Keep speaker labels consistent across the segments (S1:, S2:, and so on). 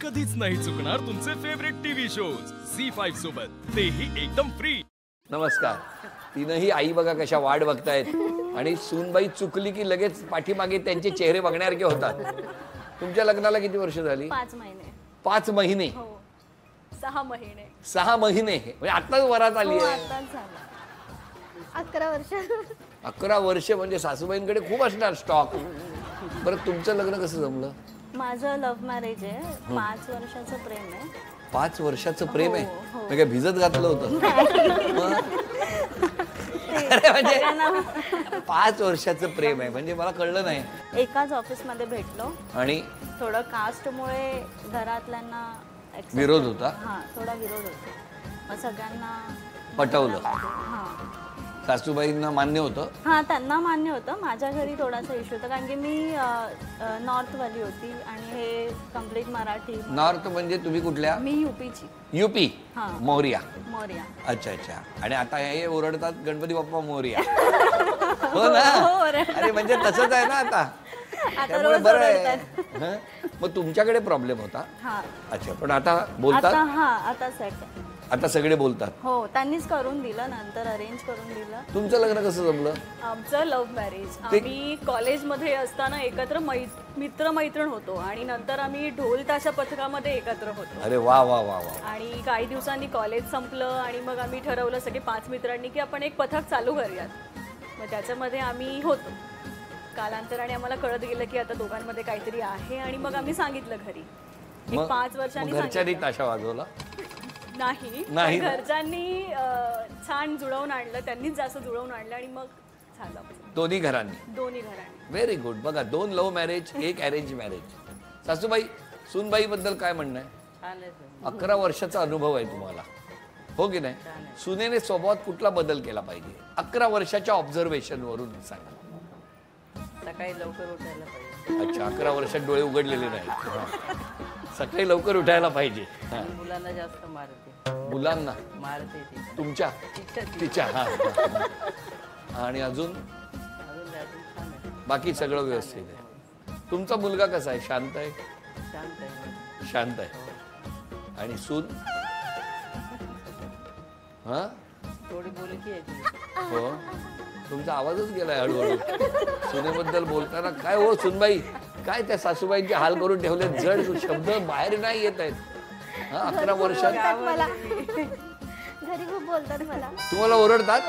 S1: कधीच नाही चुकणार तुमचे फेवरेट टीव्ही शोज झी5 सोबत, तेही एकदम फ्री।
S2: नमस्कार। तीनही आई बघा कशा वाट बघतायत आणि सूनबाई चुकली की लगेच पाठीमागे त्यांचे चेहरे बघण्यासारखे होतात। तुमच्या लग्नाला किती वर्ष झाली?
S3: 5 महिने।
S2: 5 महिने?
S3: हो 6 महिने।
S2: 6 महिने म्हणजे आताच वरात आली आहे।
S3: आताच झालं। 11 वर्ष।
S2: 11 वर्ष म्हणजे सासूबाईंकडे खूप असणार स्टॉक। बरं तुमचं लग्न कसं जमलं?
S3: माझं लव्ह मॅरेज आहे। 5 वर्षाचं प्रेम आहे।
S2: 5 वर्षाचं प्रेम आहे?
S3: हो, हो।
S2: म्हणजे भिजत घातलं होतं? अरे म्हणजे 5 वर्षाचं प्रेम आहे म्हणजे मला कळलं नाही।
S3: एकाच ऑफिस मध्ये भेटलो
S2: आणि
S3: थोडं कास्टमुळे घरातल्यांना
S2: विरोध होता?
S3: हां थोडा विरोध होता। मग सगळ्यांना
S2: पटवलं?
S3: हां
S2: सासूबाईंना मान्य होतं?
S3: हां त्यांना मान्य होतं। माझ्या घरी थोडासा इश्यू होता कारण की मी नॉर्थ वाली होती आणि हे कंप्लीट मराठी।
S2: नॉर्थ म्हणजे तुम्ही कुठल्या?
S3: मी यूपीची।
S2: यूपी?
S3: हां
S2: मोरया।
S3: मोरया।
S2: अच्छा अच्छा। आणि आता हे ओरडतात गणपती बाप्पा मोरया। हो ना? अरे म्हणजे तसंच आहे ना आता। त्यामुळे बरं आहे। मग तुमच्याकडे प्रॉब्लेम होता?
S3: हां
S2: अच्छा पण आता बोलतात?
S3: आता सेट।
S2: आता सगळे बोलतात?
S3: हो त्यांनीच करून दिलं, नंतर अरेंज करून दिलं।
S2: तुमचं लग्न कसं जमलं?
S4: आमचं लव्ह मॅरेज। आम्ही कॉलेजमध्ये असताना एकत्र मित्र मैत्रीण होतो आणि नंतर आम्ही ढोल ताशा पथकामध्ये एकत्र होतो।
S2: अरे वा वा वा वा।
S4: आणि काही दिवसांनी कॉलेज संपलं आणि मग आम्ही ठरवलं सगळे 5 मित्रांनी की आपण एक पथक चालू करूयात। मग त्याच्यामध्ये आम्ही होतो। कालांतराने आम्हाला कळत गेलं की आता दोघांमध्ये काहीतरी आहे आणि मग आम्ही सांगितलं घरी। 5 वर्षांनी
S2: घरच्यांनी ताशा वाजवला?
S4: नाही घरच्यांनी छान जुळवून आणलं, त्यांनीच जास्त जुळवून आणलं आणि मग झालं
S2: दोन्ही घरांनी?
S4: दोन्ही घरांनी।
S2: Very good. बघा 2 लव्ह मॅरेज 1 अरेंज मॅरेज। सासूबाई सूनबाई बद्दल काय म्हणणं आहे? 11 वर्षाचा अनुभव आहे तुम्हाला, हो की नाही? सुनेने स्वभावात कुठला बदल केला पाहिजे 11 वर्षाच्या ऑब्झर्वेशन वरून सांगा।
S5: सकाळी लवकर उठायला पाहिजे।
S2: अच्छा 11 वर्षात डोळे उघडलेले नाही, सकाळी लवकर उठायला पाहिजे।
S5: मुलांना जास्त मारते।
S2: मुलांना
S5: मारते ती?
S2: तुमच्या? तिच्या? हा आणि अजून बाकी सगळं व्यवस्थित आहे? तुमचा मुलगा कसा आहे? शांत आहे?
S5: शांत आहे।
S2: शांत आहे। आणि सून? हा
S5: थोडी बोलकी आहे ती।
S2: हो तुमचा आवाजच गेलाय हळूहळू सुनेबद्दल बोलताना। काय हो सुनबाई, काय त्या सासूबाईंचे हाल करून ठेवले, जड शब्द बाहेर नाही येत आहेत। 11 वर्षात
S3: घरी खूप बोलतात मला।
S2: तुम्हाला ओरडतात?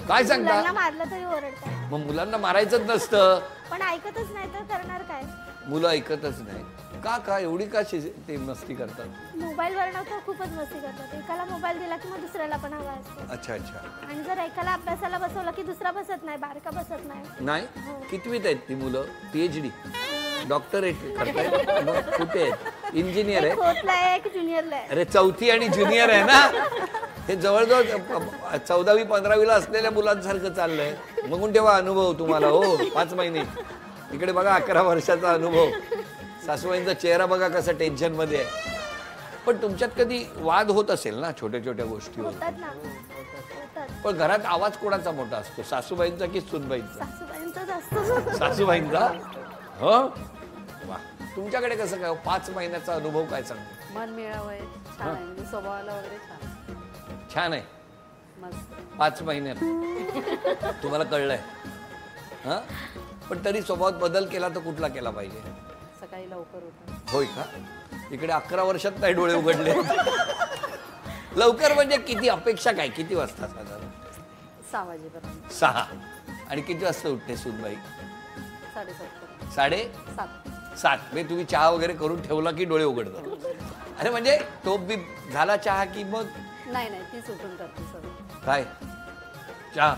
S2: काय सांगता?
S3: मुलांना मारलं तरी ओरडतात।
S2: मग मुलांना मारायचंच नसतं?
S3: पण ऐकतच नाही तर करणार काय?
S2: मुलं ऐकतच नाही का एवढी का ते मस्ती करतात?
S3: मोबाईल वरनं तर खूपच मस्ती करतात। एकाला मोबाईल दिला की मग दुसऱ्याला पण हवा असतो।
S2: अच्छा अच्छा।
S3: आणि जर एकाला अभ्यासाला बसवलं की दुसरा बसत नाही, बारका बसत नाही।
S2: नाही? कितवीत आहेत ती मुलं? PhD डॉक्टरेट करतायत? कुठे आहेत? इंजिनियर आहे?
S3: फोर्थला आहे, एक ज्युनियरला आहे।
S2: अरे 4थी आणि ज्युनियर आहे ना? हे जवळजवळ 14वी 15वीला असलेल्या मुलांसारखं चाललंय। मगून तेव्हा अनुभव तुम्हाला हो 5 महिने। इकडे बघा 11 वर्षाचा अनुभव। सासूबाईंचा चेहरा बघा कसा टेन्शन मध्ये आहे। पण तुमच्यात कधी वाद होत असेल ना छोट्या छोट्या गोष्टी?
S3: होतात ना।
S2: पण घरात आवाज कोणाचा मोठा असतो, सासूबाईंचा की सूनबाईंचा?
S3: सासूबाईंचाच असतो।
S2: सासूबाईंचा? हो वा। तुमच्याकडे कसं काय 5 महिन्याचा अनुभव काय सांगतो?
S5: मन मिळावं आहे, छान आहे, म्हणजे स्वभावाला वगैरे छान
S2: छान आहे
S5: मस्त।
S2: 5 महिन्यात तुम्हाला कळलंय? हा पण तरी स्वभावात बदल केला तर कुठला केला पाहिजे?
S5: सकाळी लवकर उठा।
S2: होय का? इकडे 11 वर्षात नाही डोळे उघडले। लवकर म्हणजे किती? अपेक्षा काय? किती वाजता साधारण?
S5: 6 वाजेपर्यंत।
S2: 6 आणि किती वाजता उठते सूनबाई?
S5: 7:30।
S2: 7:30? म्हणजे तुम्ही चहा वगैरे करून ठेवला की डोळे उघडतात? अरे म्हणजे तो बी झाला चहा की मग?
S5: नाही तीच उठून करते सगळं।
S2: काय चहा?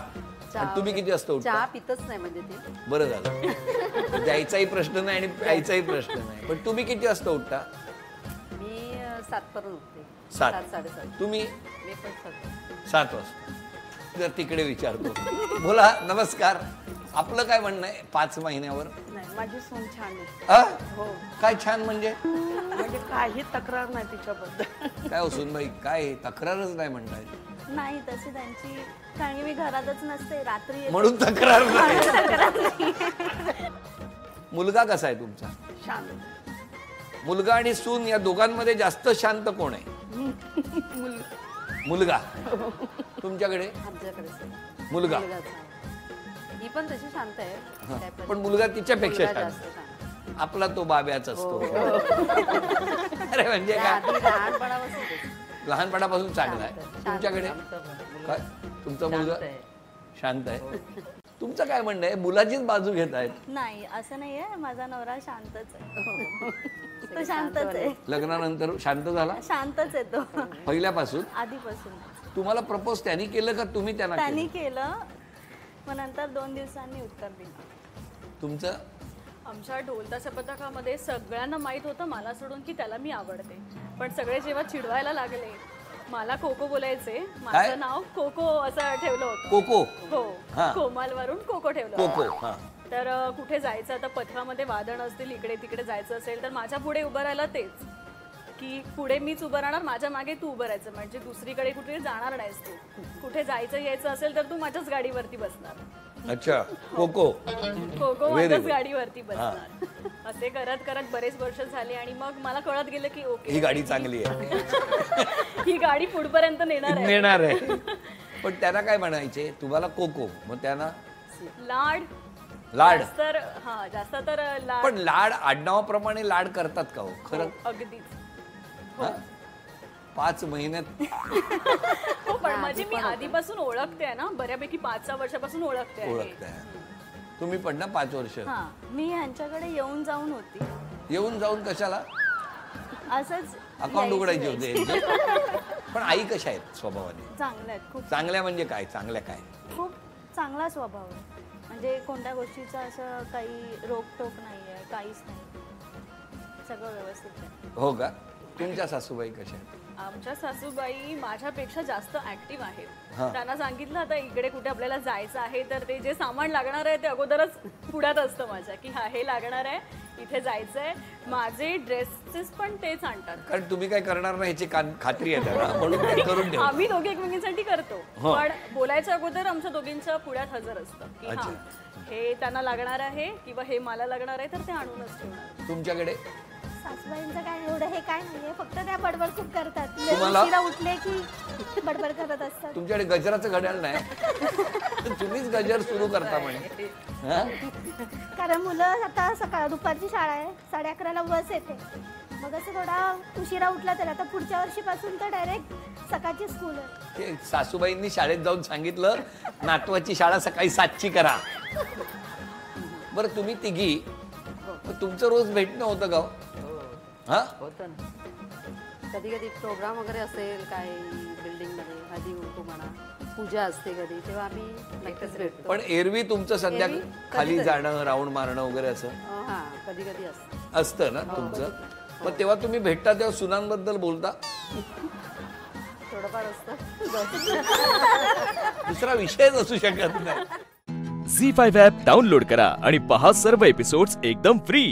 S2: तुम्ही किती वाजता उठता?
S5: चहा पितच नाही म्हणजे ती।
S2: बरं झालं, द्यायचाही प्रश्न नाही आणि प्यायचाही प्रश्न नाही। पण तुम्ही किती वाजता उठता?
S5: मी 7 पर्यंत उठते।
S2: 7
S5: 7:30।
S2: तुम्ही?
S5: मी पण
S2: 7 वाजता। जर तिकडे विचारतो। बोला नमस्कार, आपलं काय म्हणणं आहे 5 महिन्यावर?
S5: नाही माझी सून छान आहे। हो।
S2: काय छान म्हणजे?
S5: म्हणजे काही तक्रार नाही तिच्याबद्दल।
S2: काय हो सूनबाई, काय तक्रारच नाही म्हणतायत?
S3: नाही तशी त्यांची, कारण मी घरातच नसते, रात्री
S2: म्हणून तक्रार नाही। मुलगा कसा आहे तुमचा?
S5: शांत।
S2: मुलगा आणि सून या दोघांमध्ये जास्त शांत कोण आहे? मुलगा. तुमच्याकडे?
S5: आमच्याकडे
S2: मुलगा.
S5: ही पण तशी शांत आहे
S2: पण मुलगा तिच्यापेक्षा
S5: मुलगा
S2: शांत.
S5: जास्त शांत.
S2: आपला तो बाब्याच असतो. अरे म्हणजे काय,
S5: आधी लहानपणापासून ते.
S2: लहानपणापासून चांगला आहे.
S5: शांत.
S2: तुमच्याकडे
S5: आमचा मुलगा
S2: काय? तुमचा मुलगा
S5: शांत आहे.
S2: शांत आहे. तुमचं काय म्हणणं आहे? मुलाचीच बाजू घेत आहेत.
S3: नाही असं नाहीये, माझा नवरा शांतच आहे. तो शांतच आहे.
S2: लग्नानंतर शांत झाला
S3: शांतच आहे तो
S2: पहिल्यापासून?
S3: आधीपासून.
S2: तुम्हाला प्रपोज त्यांनी केलं का तुम्ही त्यांना
S3: त्यांनी
S2: केलं?
S3: केलं, मग नंतर 2 दिवसांनी उत्तर दिलं.
S2: तुमचं?
S4: आमच्या ढोलताच्या पथकामध्ये सगळ्यांना माहित होतं मला सोडून की त्याला मी आवडते, पण सगळे जेव्हा चिडवायला लागले, मला कोको बोलायचे,
S2: काय?
S4: माझं नाव कोको असं ठेवलं होतं.
S2: कोको.
S4: हो,
S2: हा.
S4: कोमालवरून कोको ठेवलं
S2: कोको.
S4: होतं.
S2: हा.
S4: तर कुठे जायचं, आता पथकामध्ये वादळ असतील, इकडे तिकडे जायचं असेल तर माझ्या पुढे उभं राहिलं तेच, की पुढे मीच उभं राहणार, माझ्या मागे तू उभं राहायचं, म्हणजे दुसरीकडे कुठे जाणार नाहीस तू. कुठे जायचं यायचं असेल तर तू माझ्याच गाडीवरती बसणार.
S2: अच्छा. कोको.
S4: कोको
S2: Very
S4: माझ्याच
S2: good.
S4: गाडीवरती बसणार. असे करत करत बरेच वर्ष झाले आणि मग मला कळत गेलं की ओके
S2: ही गाडी चांगली आहे.
S4: ही गाडी पुढपर्यंत नेणार आहे.
S2: नेणार आहे. पण त्यांना काय म्हणायचे? तुम्हाला कोको, मग त्यांना
S4: लाड.
S2: लाड.
S4: जास्त तर लाड.
S2: पण लाड आडनावाप्रमाणे लाड करतात का हो खरं?
S4: अगदीच.
S2: हा? 5 महिन्यात
S4: हो, पण म्हणजे मी आधीपासून ओळखते ना, बऱ्यापैकी 5-6 वर्षापासून ओळखते आहे.
S2: ओळखताय. तुम्ही पण ना 5 वर्ष.
S3: हा, मी ह्यांच्याकडे येऊन जाऊन होती.
S2: येऊन जाऊन कशाला?
S3: असंच
S2: अकाउंट उघडायचे
S3: यायची.
S2: होते. पण आई कशा आहेत स्वभावाने?
S3: चांगल्या आहेत खूप.
S2: चांगल्या म्हणजे काय? चांगल्या काय?
S3: खूप चांगला स्वभाव आहे, म्हणजे कोणत्या गोष्टीचं असं काही रोकटोक नाहीये, काहीच नाही, सगळं व्यवस्थित आहे.
S2: हो का? तुमच्या सासूबाई कशा आहेत?
S4: आमच्या सासूबाई माझ्यापेक्षा जास्त ऍक्टिव्ह आहेत.
S2: हा.
S4: त्यांना सांगितलं आता इकडे कुठे आपल्याला जायचं आहे तर ते जे सामान लागणार आहे ते अगोदरच पुढ्यात असतं माझ्या, की हा हे लागणार आहे, इथे जायचंय. माझे ड्रेसेस पण तेच आणतात.
S2: कारण तुम्ही काय करणार नाही याची खात्री आहे त्याला, म्हणून ते करून ठेवा.
S4: आम्ही दोघे एकमेकींसाठी करतो,
S2: हा.
S4: पण बोलायच्या अगोदर आमच्या दोघींच्या पुढ्यात हजर असतं की
S2: अच्छा.
S4: हा हे त्यांना लागणार आहे किंवा हे मला लागणार आहे, तर ते आणूनच ठेवणार.
S2: तुमच्याकडे?
S6: सासूबाईंचं काय एवढं हे काय नाहीये, फक्त त्या बडबड खूप करतात.
S2: तुम्हाला?
S6: उशिरा उठले की बडबड करत असतात.
S2: तुमच्याकडे गजराचं घड्याळ नाही? तुम्हीच गजर सुरू करता म्हणे. हा?
S6: कारण मुलं आता दुपारची शाळा आहे, 11:30ला बस येते, मग असं थोडा उशिरा उठला तर आता पुढच्या वर्षीपासून तर डायरेक्ट सकाळची स्कूल आहे.
S2: ते सासूबाईंनी शाळेत जाऊन सांगितलं नातवाची शाळा सकाळी 7ची करा. बरं तुम्ही तिघी, तुमचं रोज भेटणं होतं का? हा?
S5: होतं ना. कधी कधी प्रोग्राम वगैरे असेल काय बिल्डिंगमध्ये, हळदी कुंकू म्हणा, पूजा असते कधी, तेव्हा आम्ही नक्कीच भेटतो.
S2: पण एरवी तुमचं संध्या
S5: एरवी
S2: खाली
S5: कधीतरी.
S2: जाणं, राऊंड मारणं वगैरे असं
S5: हा, कधी कधी असतं.
S2: असतं ना तुमचं? मग तेव्हा तुम्ही भेटता तेव्हा सुनांबद्दल बोलता?
S5: थोडंफार असतं.
S2: दुसरा विषयच असू शकत नाही.
S1: झी5 ॲप डाउनलोड करा आणि पहा सर्व एपिसोड्स एकदम फ्री.